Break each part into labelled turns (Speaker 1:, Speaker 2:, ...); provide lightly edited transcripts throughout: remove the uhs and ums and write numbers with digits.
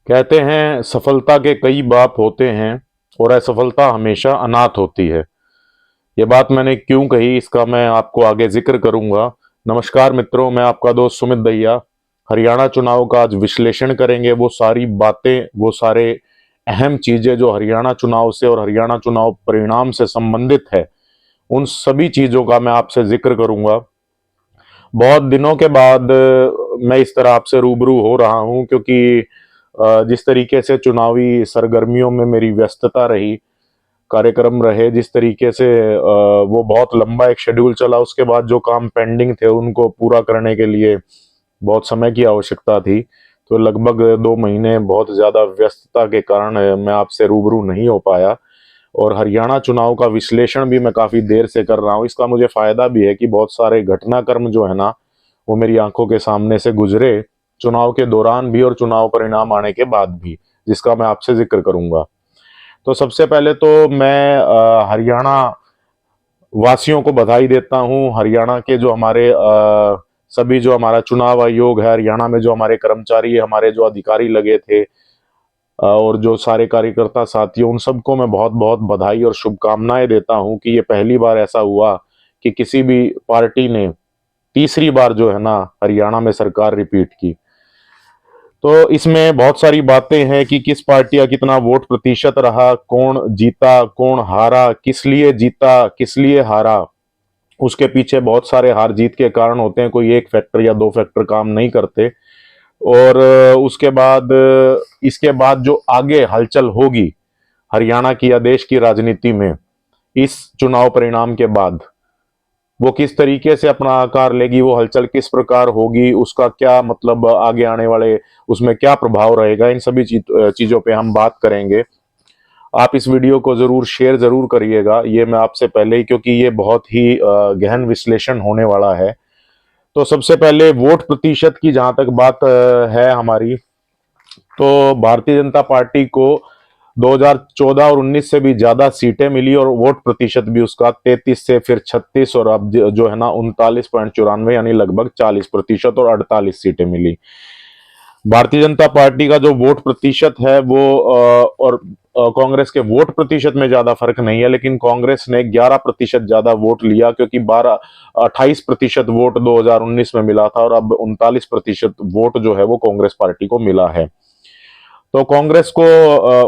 Speaker 1: कहते हैं सफलता के कई बाप होते हैं और असफलता हमेशा अनाथ होती है। ये बात मैंने क्यों कही, इसका मैं आपको आगे जिक्र करूंगा। नमस्कार मित्रों, मैं आपका दोस्त सुमित दहिया। हरियाणा चुनाव का आज विश्लेषण करेंगे, वो सारी बातें, वो सारे अहम चीजें जो हरियाणा चुनाव से और हरियाणा चुनाव परिणाम से संबंधित है, उन सभी चीजों का मैं आपसे जिक्र करूंगा। बहुत दिनों के बाद मैं इस तरह आपसे रूबरू हो रहा हूं, क्योंकि जिस तरीके से चुनावी सरगर्मियों में मेरी व्यस्तता रही, कार्यक्रम रहे, जिस तरीके से वो बहुत लंबा एक शेड्यूल चला, उसके बाद जो काम पेंडिंग थे उनको पूरा करने के लिए बहुत समय की आवश्यकता थी। तो लगभग 2 महीने बहुत ज्यादा व्यस्तता के कारण मैं आपसे रूबरू नहीं हो पाया। और हरियाणा चुनाव का विश्लेषण भी मैं काफी देर से कर रहा हूँ। इसका मुझे फायदा भी है कि बहुत सारे घटनाक्रम जो है ना, वो मेरी आंखों के सामने से गुजरे, चुनाव के दौरान भी और चुनाव परिणाम आने के बाद भी, जिसका मैं आपसे जिक्र करूंगा। तो सबसे पहले तो मैं हरियाणा वासियों को बधाई देता हूं। हरियाणा के जो हमारे सभी, जो हमारा चुनाव आयोग है, हरियाणा में जो हमारे कर्मचारी, हमारे जो अधिकारी लगे थे, और जो सारे कार्यकर्ता साथियों, उन सबको मैं बहुत बहुत बधाई और शुभकामनाएं देता हूं कि ये पहली बार ऐसा हुआ कि किसी भी पार्टी ने तीसरी बार जो है ना हरियाणा में सरकार रिपीट की। तो इसमें बहुत सारी बातें हैं कि किस पार्टी का कितना वोट प्रतिशत रहा, कौन जीता, कौन हारा, किस लिए जीता, किस लिए हारा। उसके पीछे बहुत सारे हार जीत के कारण होते हैं, कोई एक फैक्टर या दो फैक्टर काम नहीं करते। और उसके बाद इसके बाद जो आगे हलचल होगी हरियाणा की या देश की राजनीति में, इस चुनाव परिणाम के बाद वो किस तरीके से अपना आकार लेगी, वो हलचल किस प्रकार होगी, उसका क्या मतलब आगे आने वाले, उसमें क्या प्रभाव रहेगा, इन सभी चीजों पे हम बात करेंगे। आप इस वीडियो को जरूर शेयर जरूर करिएगा, ये मैं आपसे पहले ही, क्योंकि ये बहुत ही गहन विश्लेषण होने वाला है। तो सबसे पहले वोट प्रतिशत की जहां तक बात है हमारी, तो भारतीय जनता पार्टी को 2014 और 19 से भी ज्यादा सीटें मिली और वोट प्रतिशत भी उसका 33 से फिर 36 और अब जो है ना 39.94, यानी लगभग 40% और 48 सीटें मिली। भारतीय जनता पार्टी का जो वोट प्रतिशत है वो और कांग्रेस के वोट प्रतिशत में ज्यादा फर्क नहीं है, लेकिन कांग्रेस ने 11% ज्यादा वोट लिया, क्योंकि 28% वोट 2019 में मिला था और अब 39% वोट जो है वो कांग्रेस पार्टी को मिला है। तो कांग्रेस को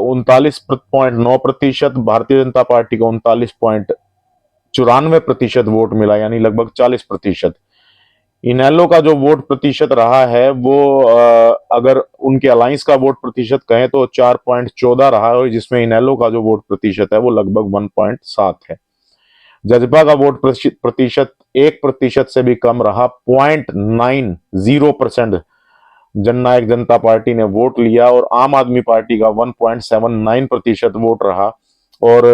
Speaker 1: 39.9%, भारतीय जनता पार्टी को 39.94% वोट मिला, यानी लगभग 40%। इनेलो का जो वोट प्रतिशत रहा है वो अगर उनके अलायंस का वोट प्रतिशत कहें तो 4.14 रहा है, जिसमें इनेलो का जो वोट प्रतिशत है वो लगभग 1.7 है। जजपा का वोट प्रतिशत 1% से भी कम रहा, 0.90% जननायक जनता पार्टी ने वोट लिया, और आम आदमी पार्टी का 1.79% वोट रहा। और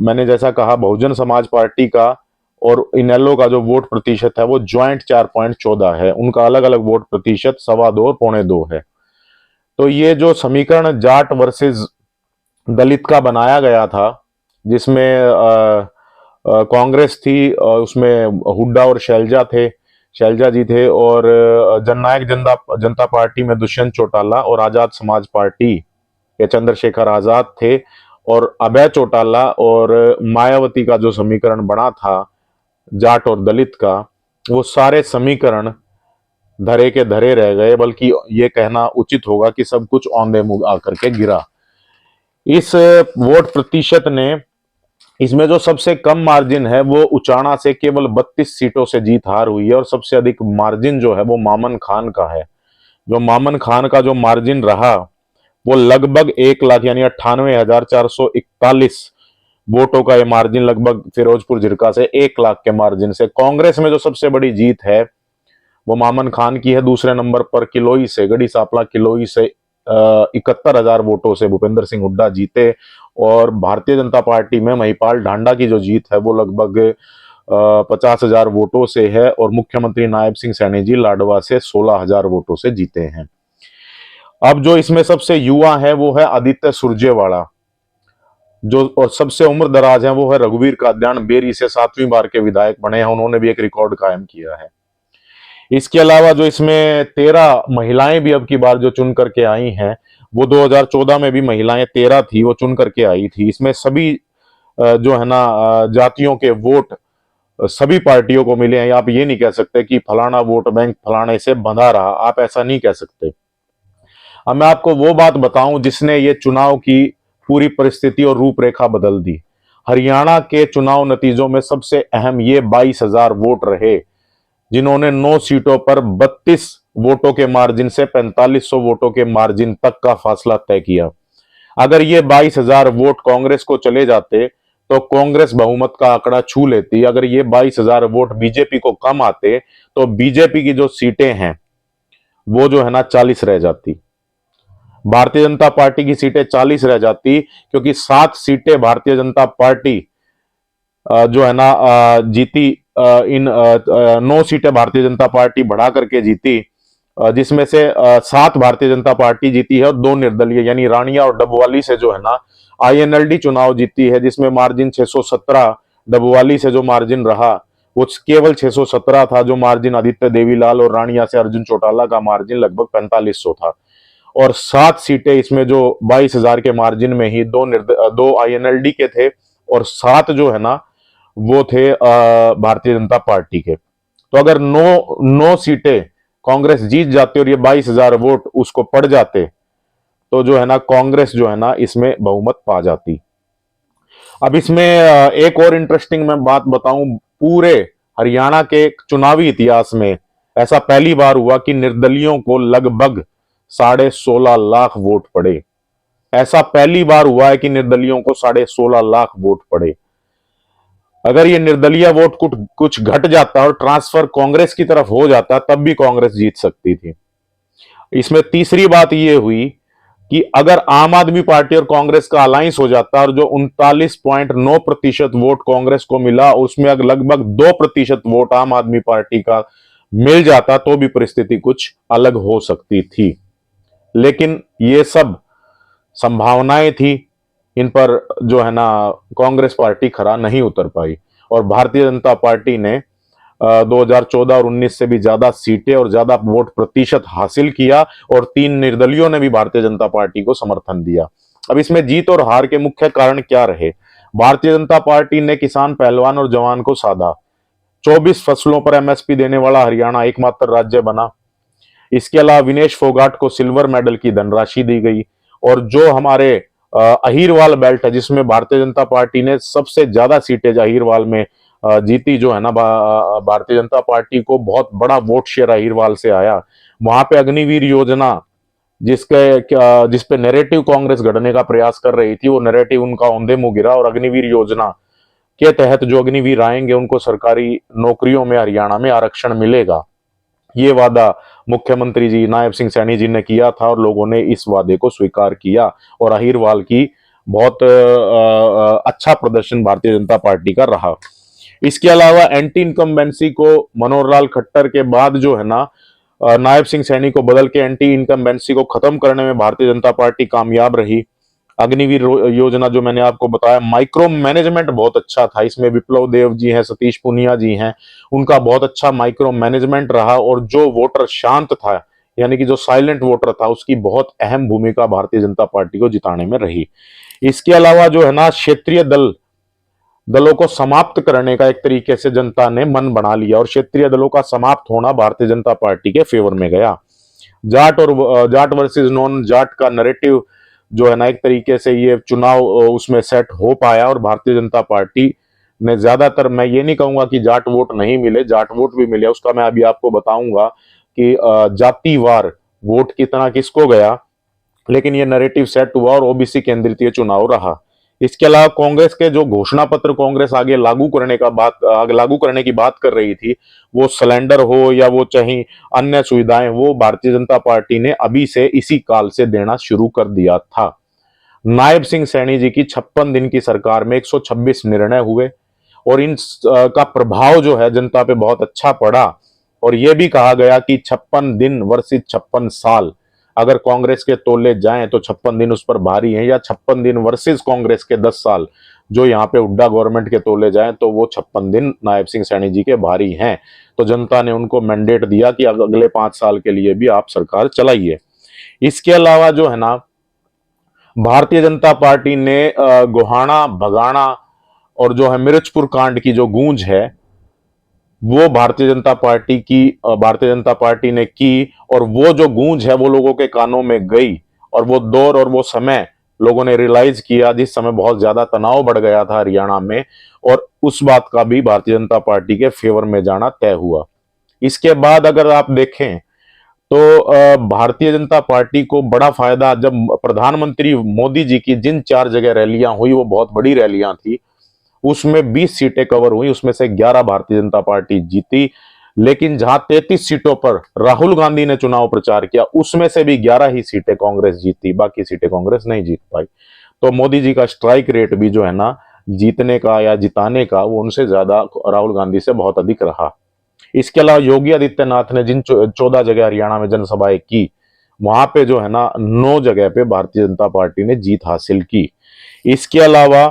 Speaker 1: मैंने जैसा कहा, बहुजन समाज पार्टी का और इनेलो का जो वोट प्रतिशत है वो ज्वाइंट 4.14 है, उनका अलग अलग वोट प्रतिशत 2.25 और 2.25 है। तो ये जो समीकरण जाट वर्सेस दलित का बनाया गया था, जिसमें कांग्रेस थी, उसमें हुड्डा और शैलजा थे, शैलजा जी थे, और जननायक जनता जनता पार्टी में दुष्यंत चौटाला और आजाद समाज पार्टी के चंद्रशेखर आजाद थे, और अभय चौटाला और मायावती का जो समीकरण बना था जाट और दलित का, वो सारे समीकरण धरे के धरे रह गए, बल्कि ये कहना उचित होगा कि सब कुछ औंधे मुंह आकर के गिरा। इस वोट प्रतिशत ने, इसमें जो सबसे कम मार्जिन है वो उचाना से केवल 32 सीटों से जीत हार हुई है, और सबसे अधिक मार्जिन जो है वो मामन खान का है। जो मामन खान का जो मार्जिन रहा वो लगभग 1 लाख, यानी 98,441 वोटों का ये मार्जिन, लगभग फिरोजपुर जिरका से 1 लाख के मार्जिन से। कांग्रेस में जो सबसे बड़ी जीत है वो मामन खान की है। दूसरे नंबर पर किलोई से, गढ़ी सांपला किलोई से 71,000 वोटों से भूपेंद्र सिंह हुड्डा जीते, और भारतीय जनता पार्टी में महिपाल ढांडा की जो जीत है वो लगभग 50,000 वोटों से है, और मुख्यमंत्री नायब सिंह सैनी जी लाडवा से 16,000 वोटों से जीते हैं। अब जो इसमें सबसे युवा है वो है आदित्य सुरजेवाला, जो और सबसे उम्र दराज है वो है रघुवीर काद्यान, बेरी से 7वीं बार के विधायक बने हैं, उन्होंने भी एक रिकॉर्ड कायम किया है। इसके अलावा जो इसमें 13 महिलाएं भी अब की बार जो चुन करके आई हैं, वो 2014 में भी महिलाएं 13 थी, वो चुन करके आई थी। इसमें सभी जो है ना जातियों के वोट सभी पार्टियों को मिले हैं। आप ये नहीं कह सकते कि फलाना वोट बैंक फलाने से बंधा रहा, आप ऐसा नहीं कह सकते। अब मैं आपको वो बात बताऊं जिसने ये चुनाव की पूरी परिस्थिति और रूपरेखा बदल दी। हरियाणा के चुनाव नतीजों में सबसे अहम ये 22,000 वोट रहे, जिन्होंने 9 सीटों पर 32 वोटों के मार्जिन से 4500 वोटों के मार्जिन तक का फासला तय किया। अगर ये 22,000 वोट कांग्रेस को चले जाते तो कांग्रेस बहुमत का आंकड़ा छू लेती। अगर ये 22,000 वोट बीजेपी को कम आते तो बीजेपी की जो सीटें हैं वो जो है ना 40 रह जाती। भारतीय जनता पार्टी की सीटें 40 रह जाती, क्योंकि 7 सीटें भारतीय जनता पार्टी जो है ना जीती। इन 9 सीटें भारतीय जनता पार्टी बढ़ा करके जीती, जिसमें से 7 भारतीय जनता पार्टी जीती है और 2 निर्दलीय यानी रानिया और डबवाली से जो है ना आईएनएलडी चुनाव जीती है, जिसमें मार्जिन 617। डबवाली से जो मार्जिन रहा वो केवल 617 था। जो मार्जिन आदित्य देवीलाल और रानिया से अर्जुन चौटाला का मार्जिन लगभग 4500 था। और 7 सीटें इसमें जो 22,000 के मार्जिन में ही दो आईएनएलडी के थे और 7 जो है ना वो थे भारतीय जनता पार्टी के। तो अगर 9 सीटें कांग्रेस जीत जाती और ये 22,000 वोट उसको पड़ जाते तो जो है ना कांग्रेस जो है ना इसमें बहुमत पा जाती। अब इसमें एक और इंटरेस्टिंग मैं बात बताऊं, पूरे हरियाणा के चुनावी इतिहास में ऐसा पहली बार हुआ कि निर्दलियों को लगभग 16.5 लाख वोट पड़े। ऐसा पहली बार हुआ है कि निर्दलियों को 16.5 लाख वोट पड़े। अगर ये निर्दलीय वोट कुछ घट जाता और ट्रांसफर कांग्रेस की तरफ हो जाता तब भी कांग्रेस जीत सकती थी। इसमें तीसरी बात यह हुई कि अगर आम आदमी पार्टी और कांग्रेस का अलायंस हो जाता और जो 39.9% वोट कांग्रेस को मिला, उसमें अगर लगभग 2% वोट आम आदमी पार्टी का मिल जाता तो भी परिस्थिति कुछ अलग हो सकती थी। लेकिन ये सब संभावनाएं थी, इन पर जो है ना कांग्रेस पार्टी खरा नहीं उतर पाई और भारतीय जनता पार्टी ने 2014 और 19 से भी ज्यादा सीटें और ज्यादा वोट प्रतिशत हासिल किया और 3 निर्दलियों ने भी भारतीय जनता पार्टी को समर्थन दिया। अब इसमें जीत और हार के मुख्य कारण क्या रहे? भारतीय जनता पार्टी ने किसान, पहलवान और जवान को साधा। 24 फसलों पर एमएसपी देने वाला हरियाणा एकमात्र राज्य बना। इसके अलावा विनेश फोगाट को सिल्वर मेडल की धनराशि दी गई और जो हमारे अहीरवाल बेल्ट है, जिसमें भारतीय जनता पार्टी ने सबसे ज्यादा सीटें अहीरवाल में जीती, जो है ना भारतीय जनता पार्टी को बहुत बड़ा वोट शेयर अहीरवाल से आया। वहां पे अग्निवीर योजना जिसपे नैरेटिव कांग्रेस गढ़ने का प्रयास कर रही थी, वो नैरेटिव उनका औंधे मुंह गिरा और अग्निवीर योजना के तहत जो अग्निवीर आएंगे उनको सरकारी नौकरियों में हरियाणा में आरक्षण मिलेगा। ये वादा मुख्यमंत्री जी नायब सिंह सैनी जी ने किया था और लोगों ने इस वादे को स्वीकार किया और अहीरवाल की बहुत अच्छा प्रदर्शन भारतीय जनता पार्टी का रहा। इसके अलावा एंटी इनकम्बेंसी को मनोहर लाल खट्टर के बाद जो है ना नायब सिंह सैनी को बदल के एंटी इनकम्बेंसी को खत्म करने में भारतीय जनता पार्टी कामयाब रही। अग्निवीर योजना जो मैंने आपको बताया, माइक्रो मैनेजमेंट बहुत अच्छा था। इसमें विप्लव देव जी हैं, सतीश पुनिया जी हैं, उनका बहुत अच्छा माइक्रो मैनेजमेंट रहा और जो वोटर शांत था यानी कि जो साइलेंट वोटर था उसकी बहुत अहम भूमिका भारतीय जनता पार्टी को जिताने में रही। इसके अलावा जो है ना क्षेत्रीय दलों को समाप्त करने का एक तरीके से जनता ने मन बना लिया और क्षेत्रीय दलों का समाप्त होना भारतीय जनता पार्टी के फेवर में गया। जाट वर्सेस नॉन जाट का नैरेटिव जो है ना एक तरीके से ये चुनाव उसमें सेट हो पाया और भारतीय जनता पार्टी ने ज्यादातर, मैं ये नहीं कहूंगा कि जाट वोट नहीं मिले, जाट वोट भी मिले, उसका मैं अभी आपको बताऊंगा कि जातिवार वोट कितना किसको गया, लेकिन ये नैरेटिव सेट हुआ और ओबीसी केंद्रित ये चुनाव रहा। इसके अलावा कांग्रेस के जो घोषणा पत्र कांग्रेस आगे लागू करने की बात कर रही थी, वो सिलेंडर हो या वो चाहे अन्य सुविधाएं, वो भारतीय जनता पार्टी ने अभी से इसी काल से देना शुरू कर दिया था। नायब सिंह सैनी जी की 56 दिन की सरकार में 126 निर्णय हुए और इन का प्रभाव जो है जनता पे बहुत अच्छा पड़ा और यह भी कहा गया कि 56 दिन वर्सेस 56 साल, अगर कांग्रेस के तोले जाएं तो 56 दिन उस पर भारी है, या 56 दिन वर्सेस कांग्रेस के 10 साल जो यहाँ पे हुड्डा गवर्नमेंट के तोले जाएं तो वो 56 दिन नायब सिंह सैनी जी के भारी हैं। तो जनता ने उनको मैंडेट दिया कि अगले 5 साल के लिए भी आप सरकार चलाइए। इसके अलावा जो है ना, भारतीय जनता पार्टी ने गोहाना, भगाना और जो है मिर्चपुर कांड की जो गूंज है वो भारतीय जनता पार्टी ने की, और वो जो गूंज है वो लोगों के कानों में गई, और वो दौर और वो समय लोगों ने रियलाइज किया जिस समय बहुत ज्यादा तनाव बढ़ गया था हरियाणा में, और उस बात का भी भारतीय जनता पार्टी के फेवर में जाना तय हुआ। इसके बाद अगर आप देखें तो भारतीय जनता पार्टी को बड़ा फायदा, जब प्रधानमंत्री मोदी जी की जिन 4 जगह रैलियां हुई वो बहुत बड़ी रैलियां थी, उसमें 20 सीटें कवर हुई, उसमें से 11 भारतीय जनता पार्टी जीती। लेकिन जहां 33 सीटों पर राहुल गांधी ने चुनाव प्रचार किया उसमें से भी 11 ही सीटें कांग्रेस जीती, बाकी सीटें कांग्रेस नहीं जीत पाई। तो मोदी जी का स्ट्राइक रेट भी जो है ना जीतने का या जिताने का, वो उनसे ज्यादा राहुल गांधी से बहुत अधिक रहा। इसके अलावा योगी आदित्यनाथ ने जिन 14 जगह हरियाणा में जनसभाएं की, वहां पे जो है ना 9 जगह पे भारतीय जनता पार्टी ने जीत हासिल की। इसके अलावा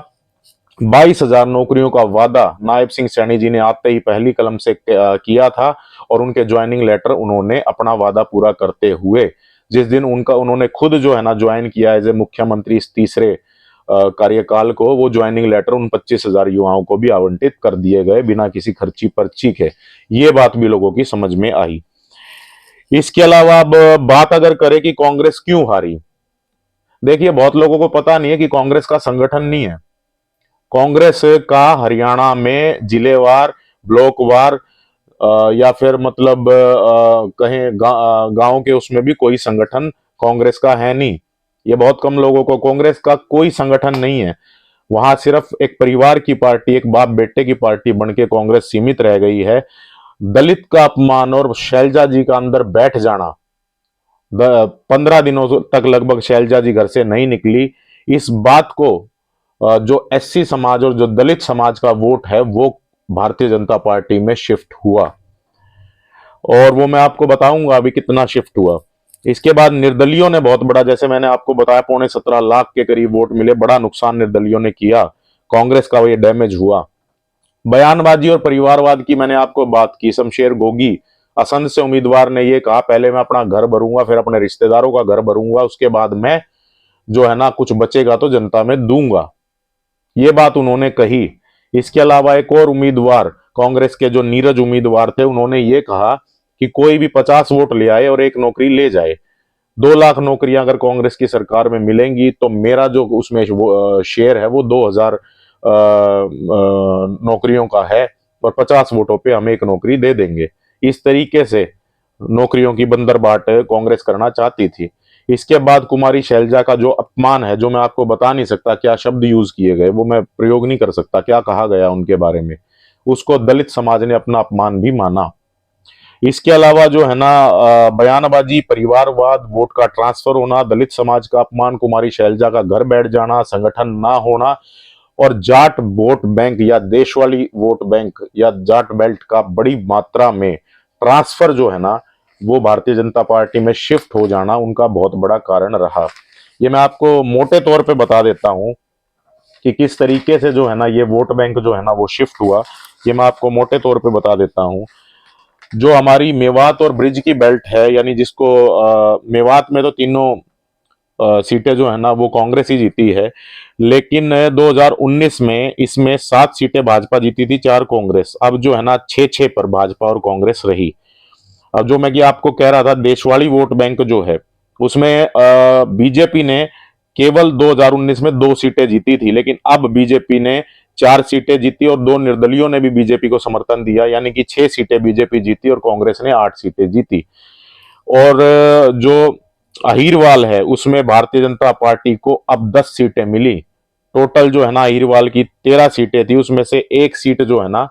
Speaker 1: 22,000 नौकरियों का वादा नायब सिंह सैनी जी ने आते ही पहली कलम से किया था, और उनके ज्वाइनिंग लेटर उन्होंने अपना वादा पूरा करते हुए, जिस दिन उन्होंने खुद जो है ना ज्वाइन किया एज ए मुख्यमंत्री इस तीसरे कार्यकाल को, वो ज्वाइनिंग लेटर उन 25,000 युवाओं को भी आवंटित कर दिए गए बिना किसी खर्ची पर्ची के। ये बात भी लोगों की समझ में आई। इसके अलावा अब बात अगर करें कि कांग्रेस क्यों हारी, देखिए बहुत लोगों को पता नहीं है कि कांग्रेस का संगठन नहीं है। कांग्रेस का हरियाणा में जिलेवार, ब्लॉकवार या फिर मतलब कहें गांव के उसमें भी कोई संगठन कांग्रेस का है नहीं। ये बहुत कम लोगों को, कांग्रेस का कोई संगठन नहीं है। वहां सिर्फ एक परिवार की पार्टी, एक बाप बेटे की पार्टी बनके कांग्रेस सीमित रह गई है। दलित का अपमान और शैलजा जी का अंदर बैठ जाना, 15 दिनों तक लगभग शैलजा जी घर से नहीं निकली। इस बात को जो एससी समाज और जो दलित समाज का वोट है वो भारतीय जनता पार्टी में शिफ्ट हुआ, और वो मैं आपको बताऊंगा अभी कितना शिफ्ट हुआ। इसके बाद निर्दलियों ने बहुत बड़ा, जैसे मैंने आपको बताया, 17.25 लाख के करीब वोट मिले, बड़ा नुकसान निर्दलियों ने किया, कांग्रेस का ये डैमेज हुआ। बयानबाजी और परिवारवाद की मैंने आपको बात की। शमशेर गोगी असंध से उम्मीदवार ने ये कहा, पहले मैं अपना घर भरूंगा, फिर अपने रिश्तेदारों का घर भरूंगा, उसके बाद मैं जो है ना कुछ बचेगा तो जनता में दूंगा, ये बात उन्होंने कही। इसके अलावा एक और उम्मीदवार, कांग्रेस के जो नीरज उम्मीदवार थे, उन्होंने ये कहा कि कोई भी 50 वोट ले आए और एक नौकरी ले जाए, 2 लाख नौकरियां अगर कांग्रेस की सरकार में मिलेंगी तो मेरा जो उसमें शेयर है वो 2,000 नौकरियों का है, और 50 वोटों पे हम एक नौकरी दे देंगे। इस तरीके से नौकरियों की बंदरबाट कांग्रेस करना चाहती थी। इसके बाद कुमारी शैलजा का जो अपमान है, जो मैं आपको बता नहीं सकता क्या शब्द यूज किए गए, वो मैं प्रयोग नहीं कर सकता, क्या कहा गया उनके बारे में, उसको दलित समाज ने अपना अपमान भी माना। इसके अलावा जो है ना बयानबाजी, परिवारवाद, वोट का ट्रांसफर होना, दलित समाज का अपमान, कुमारी शैलजा का घर बैठ जाना, संगठन ना होना, और जाट वोट बैंक या देशवाली वोट बैंक या जाट बेल्ट का बड़ी मात्रा में ट्रांसफर जो है ना वो भारतीय जनता पार्टी में शिफ्ट हो जाना उनका बहुत बड़ा कारण रहा। ये मैं आपको मोटे तौर पे बता देता हूं कि किस तरीके से जो है ना ये वोट बैंक जो है ना वो शिफ्ट हुआ। ये मैं आपको मोटे तौर पे बता देता हूं। जो हमारी मेवात और ब्रिज की बेल्ट है, यानी जिसको मेवात में तो तीनों सीटें जो है ना वो कांग्रेस ही जीती है, लेकिन 2019 में इसमें 7 सीटें भाजपा जीती थी, 4 कांग्रेस। अब जो है ना 6-6 पर भाजपा और कांग्रेस रही। अब जो मैं कि आपको कह रहा था, देशवाली वोट बैंक जो है उसमें बीजेपी ने केवल 2019 में 2 सीटें जीती थी, लेकिन अब बीजेपी ने 4 सीटें जीती और 2 निर्दलियों ने भी बीजेपी को समर्थन दिया, यानी कि 6 सीटें बीजेपी जीती और कांग्रेस ने 8 सीटें जीती। और जो अहीरवाल है उसमें भारतीय जनता पार्टी को अब 10 सीटें मिली। टोटल जो है ना अहीरवाल की 13 सीटें थी, उसमें से 1 सीट जो है ना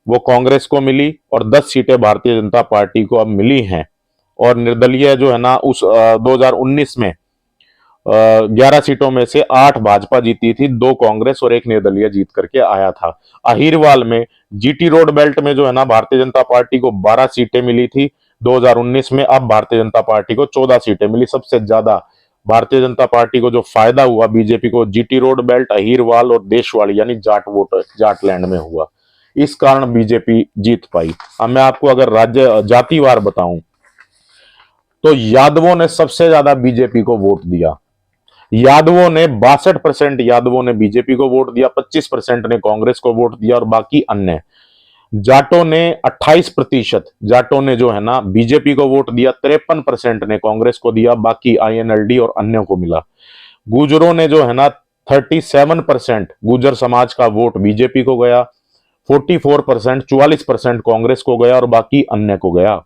Speaker 1: वो कांग्रेस को मिली और 10 सीटें भारतीय जनता पार्टी को अब मिली हैं। और निर्दलीय जो है ना उस 2019 में 11 सीटों में से 8 भाजपा जीती थी, 2 कांग्रेस और 1 निर्दलीय जीत करके आया था। अहीरवाल में जीटी रोड बेल्ट में जो है ना भारतीय जनता पार्टी को 12 सीटें मिली थी 2019 में, अब भारतीय जनता पार्टी को 14 सीटें मिली, सबसे ज्यादा भारतीय जनता पार्टी को जो फायदा हुआ, बीजेपी को जीटी रोड बेल्ट, अहीरवाल और देशवाड़ी यानी जाट वोटर जाटलैंड में हुआ, इस कारण बीजेपी जीत पाई। अब मैं आपको अगर राज्य जातिवार बताऊं तो यादवों ने सबसे ज्यादा बीजेपी को वोट दिया। यादवों ने 62% यादवों ने बीजेपी को वोट दिया, 25% ने कांग्रेस को वोट दिया और बाकी अन्य। जाटों ने 28% जाटों ने जो है ना बीजेपी को वोट दिया, 53% ने कांग्रेस को दिया, बाकी आईएनएलडी और अन्य को मिला। गुजरों ने जो है ना 37% गुजर समाज का वोट बीजेपी को गया, 44% 44% कांग्रेस को गया और बाकी अन्य को गया।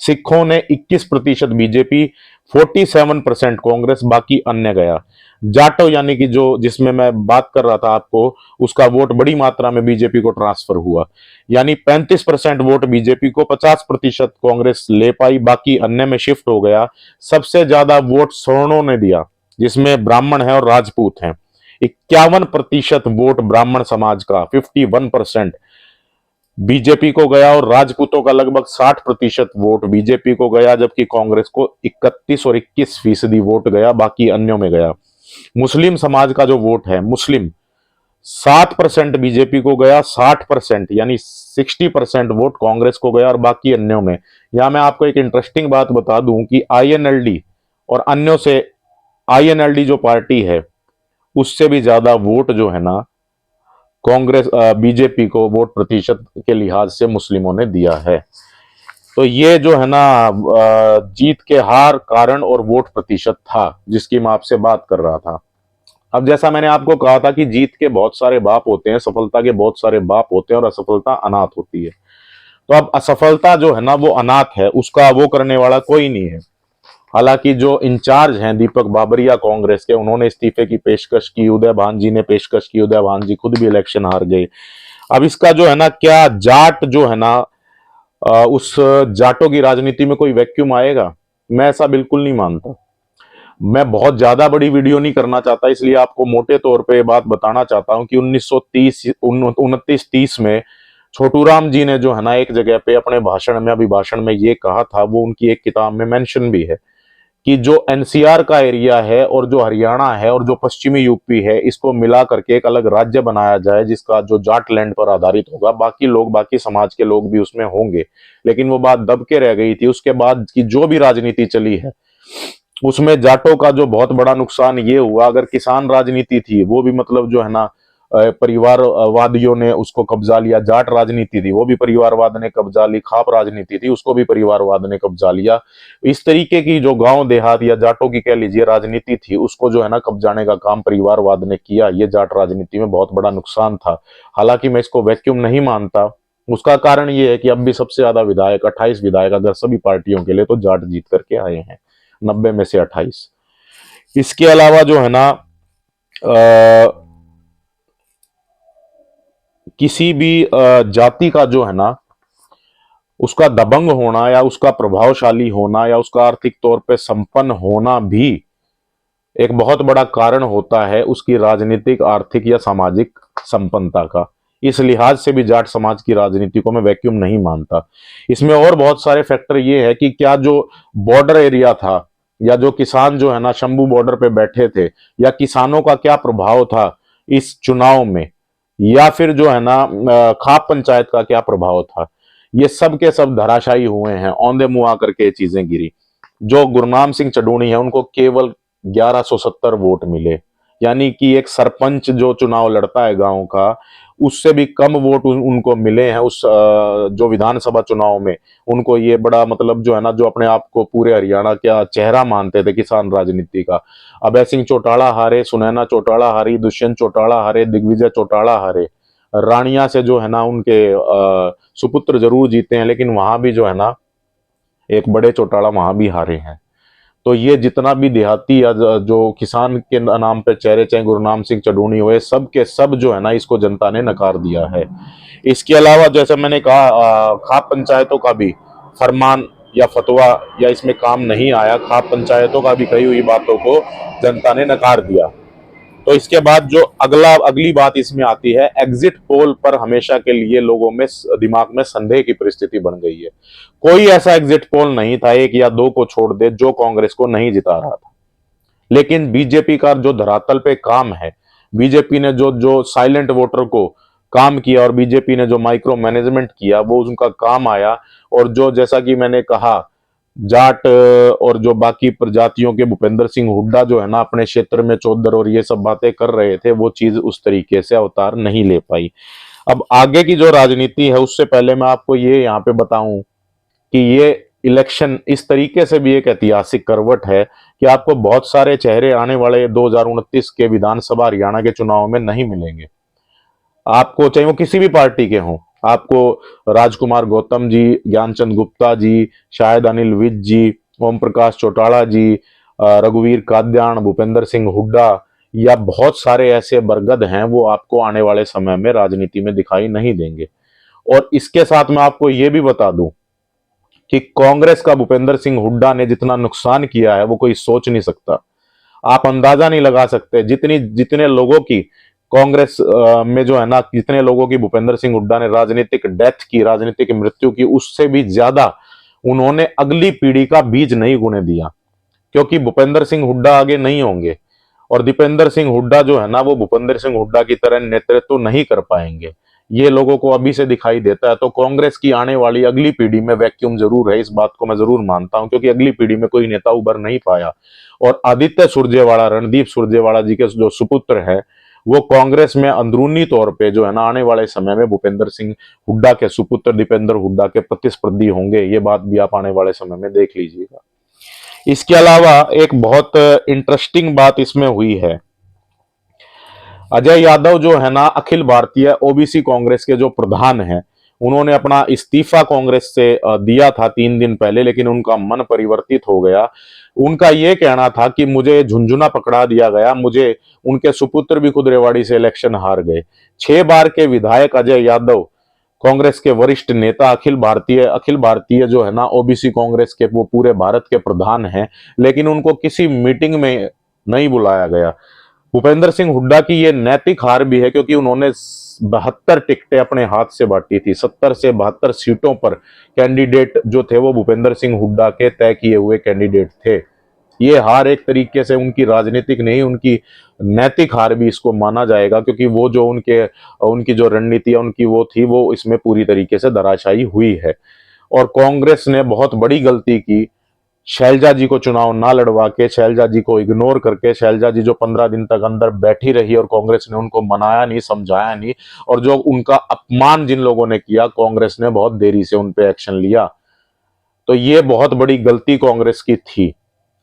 Speaker 1: सिखों ने 21% बीजेपी, 47% कांग्रेस, बाकी अन्य गया। जाटो यानी कि जो जिसमें मैं बात कर रहा था आपको, उसका वोट बड़ी मात्रा में बीजेपी को ट्रांसफर हुआ, यानी 35% वोट बीजेपी को, 50% कांग्रेस ले पाई, बाकी अन्य में शिफ्ट हो गया। सबसे ज्यादा वोट सवर्णों ने दिया, जिसमें ब्राह्मण है और राजपूत हैं। 51% वोट ब्राह्मण समाज का, 51% बीजेपी को गया और राजपूतों का लगभग 60% वोट बीजेपी को गया, जबकि कांग्रेस को 31 और 21% वोट गया, बाकी अन्यों में गया। मुस्लिम समाज का जो वोट है, मुस्लिम 7% बीजेपी को गया, 60% यानी 60% वोट कांग्रेस को गया और बाकी अन्यों में। यहां मैं आपको एक इंटरेस्टिंग बात बता दूं कि आईएनएलडी और अन्यों से, आईएनएलडी जो पार्टी है उससे भी ज्यादा वोट जो है ना कांग्रेस बीजेपी को वोट प्रतिशत के लिहाज से मुस्लिमों ने दिया है। तो ये जो है ना जीत के हार कारण और वोट प्रतिशत था जिसकी मैं आपसे बात कर रहा था। अब जैसा मैंने आपको कहा था कि जीत के बहुत सारे बाप होते हैं, सफलता के बहुत सारे बाप होते हैं और असफलता अनाथ होती है। तो अब असफलता जो है ना वो अनाथ है, उसका वो करने वाला कोई नहीं है। हालांकि जो इंचार्ज हैं दीपक बाबरिया कांग्रेस के, उन्होंने इस्तीफे की पेशकश की, उदय भान जी ने पेशकश की, उदय भान जी खुद भी इलेक्शन हार गए। अब इसका जो है ना, क्या जाट जो है ना उस जाटों की राजनीति में कोई वैक्यूम आएगा? मैं ऐसा बिल्कुल नहीं मानता। मैं बहुत ज्यादा बड़ी वीडियो नहीं करना चाहता, इसलिए आपको मोटे तौर पे बात बताना चाहता हूं कि 1930 29-30 में छोटूराम जी ने जो है ना एक जगह पे अपने भाषण में, अभिभाषण में ये कहा था, वो उनकी एक किताब में मेंशन भी है कि जो एनसीआर का एरिया है और जो हरियाणा है और जो पश्चिमी यूपी है, इसको मिला करके एक अलग राज्य बनाया जाए जिसका जो जाट लैंड पर आधारित होगा। बाकी लोग, बाकी समाज के लोग भी उसमें होंगे। लेकिन वो बात दब के रह गई थी। उसके बाद की जो भी राजनीति चली है उसमें जाटों का जो बहुत बड़ा नुकसान ये हुआ, अगर किसान राजनीति थी वो भी मतलब जो है ना परिवारवादियों ने उसको कब्जा लिया। जाट राजनीति थी वो भी परिवारवाद ने कब्जा ली। खाप राजनीति थी उसको भी परिवारवाद ने कब्जा लिया। इस तरीके की जो गांव देहात या जाटों की कह लीजिए राजनीति थी, उसको जो है ना कब्जाने का काम परिवारवाद ने किया। ये जाट राजनीति में बहुत बड़ा नुकसान था। हालांकि मैं इसको वैक्यूम नहीं मानता। उसका कारण ये है कि अब भी सबसे ज्यादा विधायक, 28 विधायक अगर सभी पार्टियों के लिए, तो जाट जीत करके आए हैं, 90 में से 28। इसके अलावा जो है ना किसी भी जाति का जो है ना उसका दबंग होना या उसका प्रभावशाली होना या उसका आर्थिक तौर पे संपन्न होना भी एक बहुत बड़ा कारण होता है उसकी राजनीतिक, आर्थिक या सामाजिक संपन्नता का। इस लिहाज से भी जाट समाज की राजनीति को मैं वैक्यूम नहीं मानता। इसमें और बहुत सारे फैक्टर ये है कि क्या जो बॉर्डर एरिया था या जो किसान जो है ना शंभू बॉर्डर पे बैठे थे, या किसानों का क्या प्रभाव था इस चुनाव में, या फिर जो है ना खाप पंचायत का क्या प्रभाव था, ये सब के सब धराशायी हुए हैं। औंधे मुंह आकर के चीजें गिरी। जो गुरनाम सिंह चडूणी है उनको केवल 1170 वोट मिले, यानी कि एक सरपंच जो चुनाव लड़ता है गांव का, उससे भी कम वोट उनको मिले हैं उस जो विधानसभा चुनाव में। उनको ये बड़ा मतलब जो है ना, जो अपने आप को पूरे हरियाणा का चेहरा मानते थे किसान राजनीति का, अभय सिंह चौटाला हारे, सुनैना चौटाला हारी, दुष्यंत चौटाला हारे, दिग्विजय चौटाला हारे। रानिया से जो है ना उनके सुपुत्र जरूर जीते हैं, लेकिन वहां भी जो है ना एक बड़े चौटाला वहां भी हारे हैं। तो ये जितना भी देहाती या जो किसान के नाम पे चेहरे, चाहे गुरनाम सिंह चडूणी हुए, सब के सब जो है ना इसको जनता ने नकार दिया है। इसके अलावा जैसे मैंने कहा खाप पंचायतों का भी फरमान या फतवा या इसमें काम नहीं आया। खाप पंचायतों का भी कही हुई बातों को जनता ने नकार दिया। तो इसके बाद जो अगली बात इसमें आती है, एग्जिट पोल पर हमेशा के लिए लोगों में दिमाग में संदेह की परिस्थिति बन गई है। कोई ऐसा एग्जिट पोल नहीं था, एक या दो को छोड़ दे, जो कांग्रेस को नहीं जिता रहा था। लेकिन बीजेपी का जो धरातल पे काम है, बीजेपी ने जो जो साइलेंट वोटर को काम किया और बीजेपी ने जो माइक्रो मैनेजमेंट किया वो उनका काम आया। और जो जैसा कि मैंने कहा, जाट और जो बाकी प्रजातियों के भूपेंद्र सिंह हुड्डा जो है ना अपने क्षेत्र में चौधर और ये सब बातें कर रहे थे, वो चीज उस तरीके से अवतार नहीं ले पाई। अब आगे की जो राजनीति है उससे पहले मैं आपको ये यहाँ पे बताऊं कि ये इलेक्शन इस तरीके से भी एक ऐतिहासिक करवट है कि आपको बहुत सारे चेहरे आने वाले 2029 के विधानसभा हरियाणा के चुनाव में नहीं मिलेंगे। आपको चाहे वो किसी भी पार्टी के हों, आपको राजकुमार गौतम जी, ज्ञानचंद गुप्ता जी, शायद अनिल विज जी, ओम प्रकाश चौटाला जी, रघुवीर काद्यान, भूपेंद्र सिंह हुड्डा या बहुत सारे ऐसे बरगद हैं, वो आपको आने वाले समय में राजनीति में दिखाई नहीं देंगे। और इसके साथ मैं आपको ये भी बता दूं कि कांग्रेस का भूपेंद्र सिंह हुड्डा ने जितना नुकसान किया है वो कोई सोच नहीं सकता। आप अंदाजा नहीं लगा सकते जितनी जितने लोगों की कांग्रेस में जो है ना, जितने लोगों की भूपेंद्र सिंह हुड्डा ने राजनीतिक डेथ की, राजनीतिक मृत्यु की, उससे भी ज्यादा उन्होंने अगली पीढ़ी का बीज नहीं गुने दिया। क्योंकि भूपेंद्र सिंह हुड्डा आगे नहीं होंगे और दीपेंद्र सिंह हुड्डा जो है ना वो भूपेंद्र सिंह हुड्डा की तरह नेतृत्व नहीं कर पाएंगे। ये लोगों को अभी से दिखाई देता है। तो कांग्रेस की आने वाली अगली पीढ़ी में वैक्यूम जरूर है, इस बात को मैं जरूर मानता हूं, क्योंकि अगली पीढ़ी में कोई नेता उभर नहीं पाया। और आदित्य सुरजेवाला, रणदीप सुरजेवाला जी के जो सुपुत्र है, वो कांग्रेस में अंदरूनी तौर पे जो है ना आने वाले समय में भूपेंद्र सिंह हुड्डा के सुपुत्र दीपेंद्र हुड्डा के प्रतिस्पर्धी होंगे। ये बात भी आप आने वाले समय में देख लीजिएगा। इसके अलावा एक बहुत इंटरेस्टिंग बात इसमें हुई है। अजय यादव जो है ना अखिल भारतीय ओबीसी कांग्रेस के जो प्रधान हैं, उन्होंने अपना इस्तीफा कांग्रेस से दिया था 3 दिन पहले, लेकिन उनका मन परिवर्तित हो गया। उनका यह कहना था कि मुझे झुंझुना पकड़ा दिया गया, मुझे उनके सुपुत्र भी खुद रेवाड़ी से इलेक्शन हार गए। 6 बार के विधायक अजय यादव, कांग्रेस के वरिष्ठ नेता, अखिल भारतीय जो है ना ओबीसी कांग्रेस के वो पूरे भारत के प्रधान हैं, लेकिन उनको किसी मीटिंग में नहीं बुलाया गया। भूपेंद्र सिंह हुड्डा की ये नैतिक हार भी है, क्योंकि उन्होंने 72 टिकटें अपने हाथ से बांटी थी। 70 से 72 सीटों पर कैंडिडेट जो थे वो भूपेंद्र सिंह हुड्डा के तय किए हुए कैंडिडेट थे। ये हार एक तरीके से उनकी राजनीतिक नहीं, उनकी नैतिक हार भी इसको माना जाएगा, क्योंकि वो जो उनकी जो रणनीति उनकी वो थी, वो इसमें पूरी तरीके से धराशायी हुई है। और कांग्रेस ने बहुत बड़ी गलती की, शैलजा जी को चुनाव ना लड़वा के, शैलजा जी को इग्नोर करके, शैलजा जी जो 15 दिन तक अंदर बैठी रही और कांग्रेस ने उनको मनाया नहीं, समझाया नहीं, और जो उनका अपमान जिन लोगों ने किया, कांग्रेस ने बहुत देरी से उन पे एक्शन लिया। तो ये बहुत बड़ी गलती कांग्रेस की थी,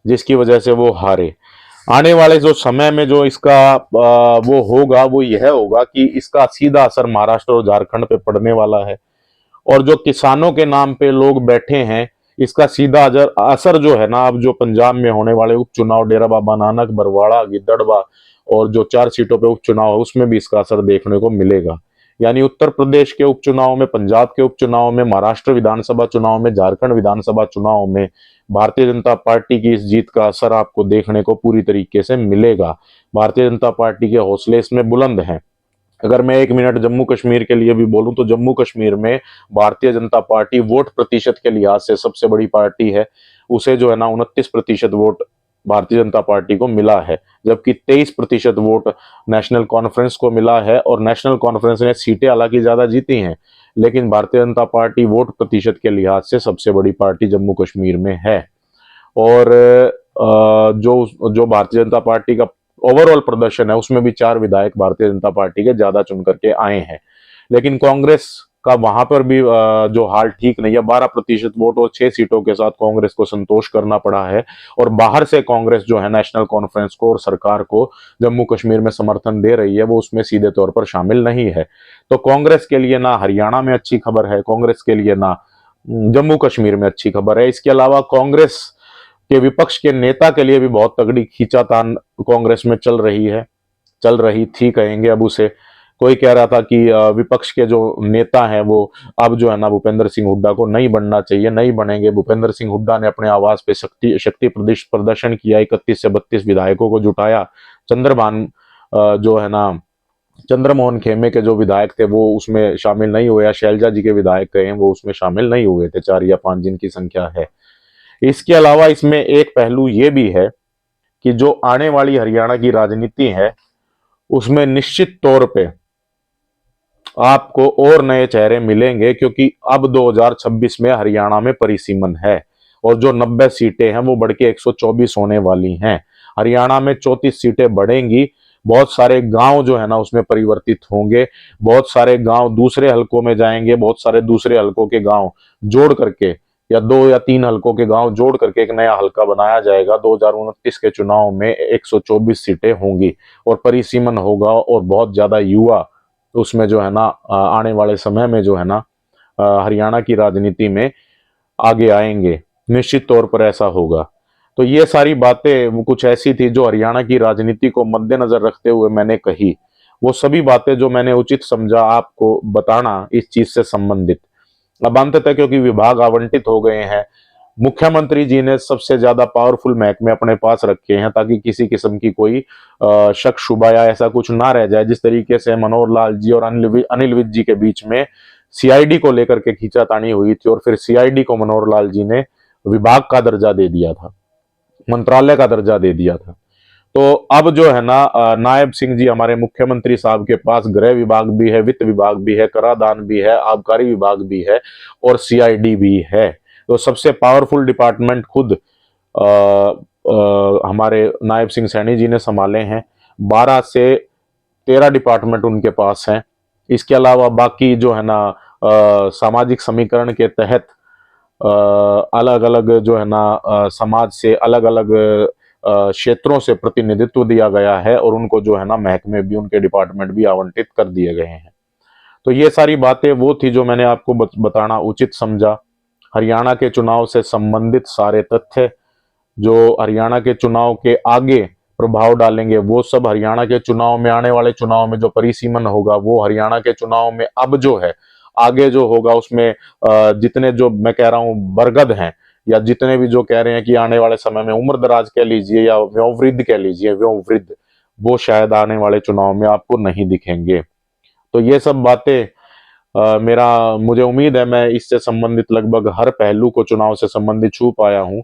Speaker 1: जिसकी वजह से वो हारे। आने वाले जो समय में जो इसका वो होगा, वो यह होगा कि इसका सीधा असर महाराष्ट्र और झारखंड पे पड़ने वाला है। और जो किसानों के नाम पे लोग बैठे हैं, इसका सीधा असर जो है ना, अब जो पंजाब में होने वाले उपचुनाव, डेरा बाबा नानक, बरवाड़ा, गिद्दड़वा और जो 4 सीटों पे उपचुनाव है, उसमें भी इसका असर देखने को मिलेगा। यानी उत्तर प्रदेश के उपचुनाव में, पंजाब के उपचुनाव में, महाराष्ट्र विधानसभा चुनाव में, झारखंड विधानसभा चुनाव में भारतीय जनता पार्टी की इस जीत का असर आपको देखने को पूरी तरीके से मिलेगा। भारतीय जनता पार्टी के हौसले इसमें बुलंद हैं। अगर मैं 1 मिनट जम्मू कश्मीर के लिए भी बोलूं, तो जम्मू कश्मीर में भारतीय जनता पार्टी वोट प्रतिशत के लिहाज से सबसे बड़ी पार्टी है। उसे जो है ना 29% वोट भारतीय जनता पार्टी को मिला है, जबकि 23% वोट नेशनल कॉन्फ्रेंस को मिला है। और नेशनल कॉन्फ्रेंस ने सीटें हालांकि ज्यादा जीती हैं, लेकिन भारतीय जनता पार्टी वोट प्रतिशत के लिहाज से सबसे बड़ी पार्टी जम्मू कश्मीर में है। और जो जो भारतीय जनता पार्टी का ओवरऑल प्रदर्शन है, उसमें भी 4 विधायक भारतीय जनता पार्टी के ज्यादा चुन करके आए हैं। लेकिन कांग्रेस का वहां पर भी जो हाल ठीक नहीं है। 12% वोट और 6 सीटों के साथ कांग्रेस को संतोष करना पड़ा है। और बाहर से कांग्रेस जो है नेशनल कॉन्फ्रेंस को और सरकार को जम्मू कश्मीर में समर्थन दे रही है, वो उसमें सीधे तौर पर शामिल नहीं है। तो कांग्रेस के लिए ना हरियाणा में अच्छी खबर है, कांग्रेस के लिए ना जम्मू कश्मीर में अच्छी खबर है। इसके अलावा कांग्रेस के विपक्ष के नेता के लिए भी बहुत तगड़ी खींचातान कांग्रेस में चल रही थी कहेंगे अब उसे। कोई कह रहा था कि विपक्ष के जो नेता हैं वो अब जो है ना भूपेंद्र सिंह हुड्डा को नहीं बनना चाहिए, नहीं बनेंगे। भूपेंद्र सिंह हुड्डा ने अपने आवास पे शक्ति प्रदर्शन किया, 31 से 32 विधायकों को जुटाया। चंद्रभान जो है ना, चंद्रमोहन खेमे के जो विधायक थे वो उसमें शामिल नहीं हुए, या शैलजा जी के विधायक कहे वो उसमें शामिल नहीं हुए थे, 4 या 5 जिनकी संख्या है। इसके अलावा इसमें एक पहलू ये भी है कि जो आने वाली हरियाणा की राजनीति है उसमें निश्चित तौर पे आपको और नए चेहरे मिलेंगे, क्योंकि अब 2026 में हरियाणा में परिसीमन है और जो 90 सीटें हैं वो बढ़ के 124 होने वाली हैं। हरियाणा में 34 सीटें बढ़ेंगी। बहुत सारे गांव जो है ना उसमें परिवर्तित होंगे, बहुत सारे गांव दूसरे हलकों में जाएंगे, बहुत सारे दूसरे हलकों के गांव जोड़ करके या 2 या 3 हलकों के गांव जोड़ करके एक नया हलका बनाया जाएगा। 2029 के चुनाव में 124 सीटें होंगी और परिसीमन होगा और बहुत ज्यादा युवा उसमें जो है ना आने वाले समय में जो है ना हरियाणा की राजनीति में आगे आएंगे। निश्चित तौर पर ऐसा होगा। तो ये सारी बातें वो कुछ ऐसी थी जो हरियाणा की राजनीति को मद्देनजर रखते हुए मैंने कही। वो सभी बातें जो मैंने उचित समझा आपको बताना इस चीज से संबंधित। अब अंततः क्योंकि विभाग आवंटित हो गए हैं, मुख्यमंत्री जी ने सबसे ज्यादा पावरफुल महकमे अपने पास रखे हैं ताकि किसी किस्म की कोई शक शुबा या ऐसा कुछ ना रह जाए। जिस तरीके से मनोहर लाल जी और अनिल विज जी के बीच में सीआईडी को लेकर के खींचातानी हुई थी और फिर सीआईडी को मनोहर लाल जी ने विभाग का दर्जा दे दिया था, मंत्रालय का दर्जा दे दिया था। तो अब जो है ना नायब सिंह जी हमारे मुख्यमंत्री साहब के पास गृह विभाग भी है, वित्त विभाग भी है, कराधान भी है, आबकारी विभाग भी है और सीआईडी भी है। तो सबसे पावरफुल डिपार्टमेंट खुद हमारे नायब सिंह सैनी जी ने संभाले हैं। 12 से 13 डिपार्टमेंट उनके पास हैं। इसके अलावा बाकी जो है ना सामाजिक समीकरण के तहत अलग अलग जो है ना समाज से अलग अलग क्षेत्रों से प्रतिनिधित्व दिया गया है और उनको जो है ना महकमे भी, उनके डिपार्टमेंट भी आवंटित कर दिए गए हैं। तो ये सारी बातें वो थी जो मैंने आपको बताना उचित समझा। हरियाणा के चुनाव से संबंधित सारे तथ्य जो हरियाणा के चुनाव के आगे प्रभाव डालेंगे वो सब हरियाणा के चुनाव में, आने वाले चुनाव में जो परिसीमन होगा वो हरियाणा के चुनाव में अब जो है आगे जो होगा उसमें जितने जो मैं कह रहा हूं बरगद हैं या जितने भी जो कह रहे हैं कि आने वाले समय में उम्र दराज कह लीजिए या व्योवृद्ध कह लीजिए, व्योवृद्ध, वो शायद आने वाले चुनाव में आपको नहीं दिखेंगे। तो ये सब बातें मुझे उम्मीद है मैं इससे संबंधित लगभग हर पहलू को चुनाव से संबंधित छू पाया हूं।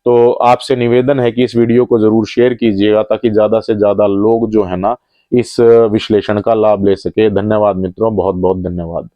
Speaker 1: तो आपसे निवेदन है कि इस वीडियो को जरूर शेयर कीजिएगा ताकि ज्यादा से ज्यादा लोग जो है ना इस विश्लेषण का लाभ ले सके। धन्यवाद मित्रों, बहुत बहुत धन्यवाद।